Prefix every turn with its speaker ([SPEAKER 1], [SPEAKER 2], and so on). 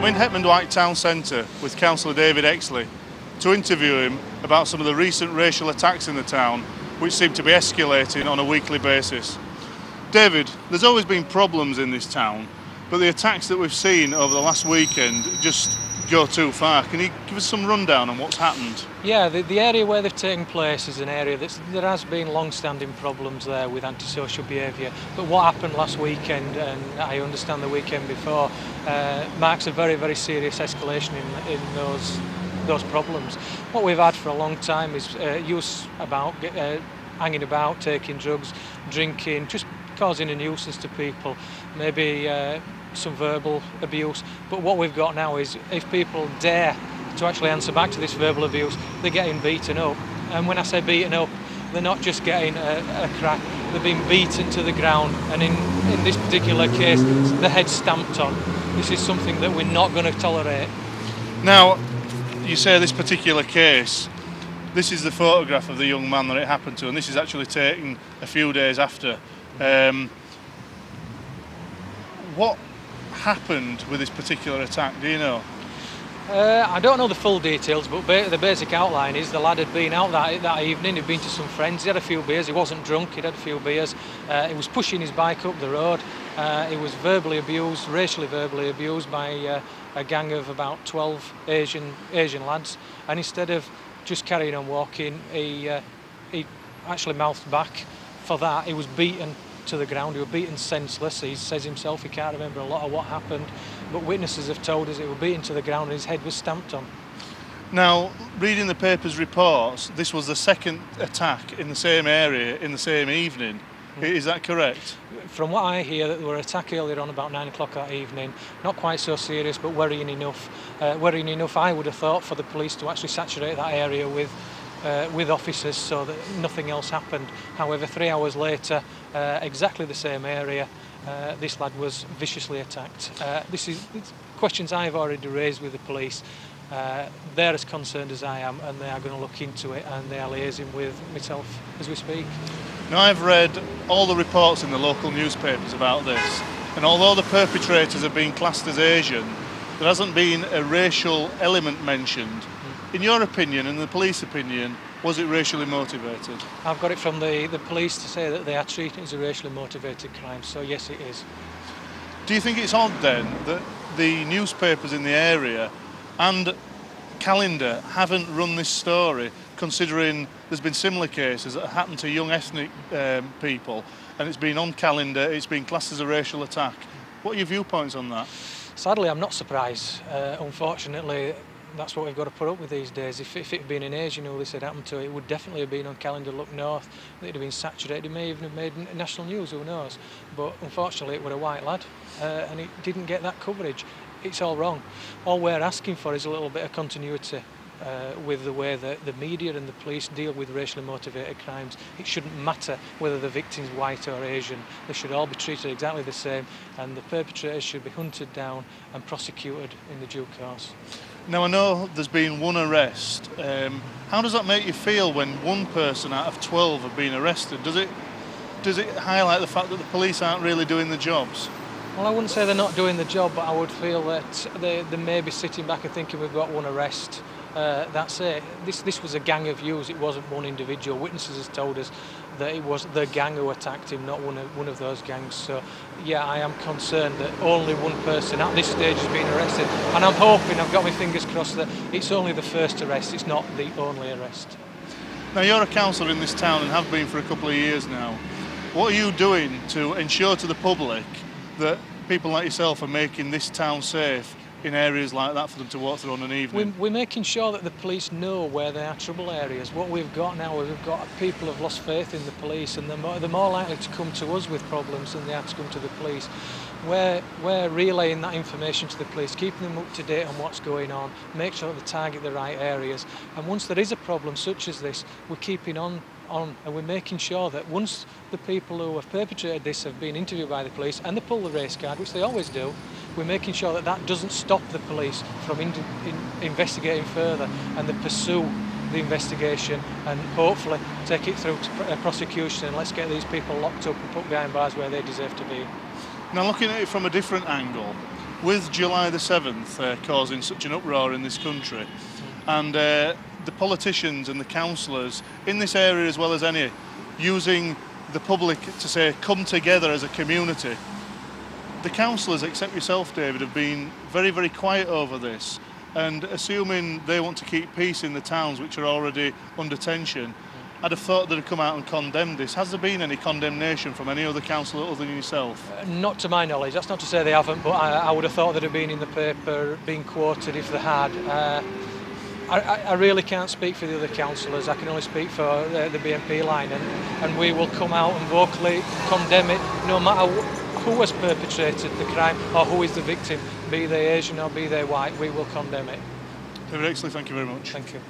[SPEAKER 1] I'm in Heckmondwike town centre with Councillor David Exley to interview him about some of the recent racial attacks in the town, which seem to be escalating on a weekly basis. David, there's always been problems in this town, but the attacks that we've seen over the last weekend just go too far. Can you give us some rundown on what's happened?
[SPEAKER 2] Yeah, the area where they've taken place is an area there has been long-standing problems there with antisocial behaviour. But what happened last weekend, and I understand the weekend before, marks a very, very serious escalation in those problems. What we've had for a long time is use about hanging about, taking drugs, drinking, just causing a nuisance to people, maybe some verbal abuse. But what we've got now is if people dare to actually answer back to this verbal abuse, they're getting beaten up. And when I say beaten up, they're not just getting a crack, they're being beaten to the ground, and in this particular case, the head stamped on. This is something that we're not going to tolerate. Now,
[SPEAKER 1] you say this particular case, this is the photograph of the young man that it happened to, and this is actually taken a few days after. What happened with this particular attack, do you know?
[SPEAKER 2] I don't know the full details, but the basic outline is the lad had been out that evening, he'd been to some friends, he had a few beers, he wasn't drunk, he'd had a few beers, he was pushing his bike up the road, he was racially verbally abused by a gang of about 12 Asian lads, and instead of just carrying on walking, he actually mouthed back. For that, he was beaten to the ground, he was beaten senseless. He says himself he can't remember a lot of what happened, but witnesses have told us he was beaten to the ground and his head was stamped on.
[SPEAKER 1] Now, reading the paper's reports, this was the second attack in the same area in the same evening. Is that correct?
[SPEAKER 2] From what I hear, that there were an attack earlier on about 9 o'clock that evening, not quite so serious but worrying enough. Worrying enough, I would have thought, for the police to actually saturate that area with officers so that nothing else happened. However, 3 hours later, exactly the same area, this lad was viciously attacked. This is questions I've already raised with the police. They're as concerned as I am, and they are going to look into it, and they are liaising with myself as we speak.
[SPEAKER 1] Now, I've read all the reports in the local newspapers about this, and although the perpetrators have been classed as Asian, there hasn't been a racial element mentioned. In your opinion and the police opinion, was it racially motivated?
[SPEAKER 2] I've got it from the police to say that they are treating it as a racially motivated crime, so yes, it is.
[SPEAKER 1] Do you think it's odd then that the newspapers in the area and Cllr haven't run this story, considering there's been similar cases that happened to young ethnic people, and it's been on Cllr, it's been classed as a racial attack? What are your viewpoints on that?
[SPEAKER 2] Sadly, I'm not surprised. Unfortunately, that's what we've got to put up with these days. If it had been an Asian who this had happened to, it would definitely have been on Cllr Look North. It'd have been saturated. It may even have made national news, who knows. But unfortunately, it was a white lad, and it didn't get that coverage. It's all wrong. All we're asking for is a little bit of continuity with the way that the media and the police deal with racially motivated crimes. It shouldn't matter whether the victim's white or Asian. They should all be treated exactly the same, and the perpetrators should be hunted down and prosecuted in the due course.
[SPEAKER 1] Now, I know there's been one arrest. How does that make you feel when one person out of 12 have been arrested? Does it highlight the fact that the police aren't really doing the jobs?
[SPEAKER 2] Well, I wouldn't say they're not doing the job, but I would feel that they may be sitting back and thinking we've got one arrest. That's it. This was a gang of youths, it wasn't one individual. Witnesses has told us that it was the gang who attacked him, not one of those gangs. So yeah, I am concerned that only one person at this stage has been arrested, and I'm hoping, I've got my fingers crossed, that it's only the first arrest, it's not the only arrest.
[SPEAKER 1] Now, you're a councillor in this town and have been for a couple of years now. What are you doing to ensure to the public that people like yourself are making this town safe in areas like that for them to walk through on an evening?
[SPEAKER 2] We're making sure that the police know where there are trouble areas. What we've got now is we've got people have lost faith in the police, and they're more likely to come to us with problems than they are to come to the police. We're relaying that information to the police, keeping them up to date on what's going on, make sure that they target the right areas, and once there is a problem such as this, we're keeping on and we're making sure that once the people who have perpetrated this have been interviewed by the police and they pull the race card, which they always do, we're making sure that that doesn't stop the police from investigating further, and they pursue the investigation and hopefully take it through to prosecution, and let's get these people locked up and put behind bars where they deserve to be.
[SPEAKER 1] Now, looking at it from a different angle, with July the 7th causing such an uproar in this country, and the politicians and the councillors in this area as well as any using the public to say come together as a community, the councillors, except yourself David, have been very, very quiet over this, and assuming they want to keep peace in the towns which are already under tension, I'd have thought they'd have come out and condemned this. Has there been any condemnation from any other councillor other than yourself?
[SPEAKER 2] Not to my knowledge. That's not to say they haven't, but I would have thought they'd have been in the paper, being quoted if they had. I really can't speak for the other councillors. I can only speak for the BNP line, and we will come out and vocally condemn it, no matter who has perpetrated the crime or who is the victim, be they Asian or be they white. We will condemn it.
[SPEAKER 1] David Exley, thank you very much.
[SPEAKER 2] Thank you.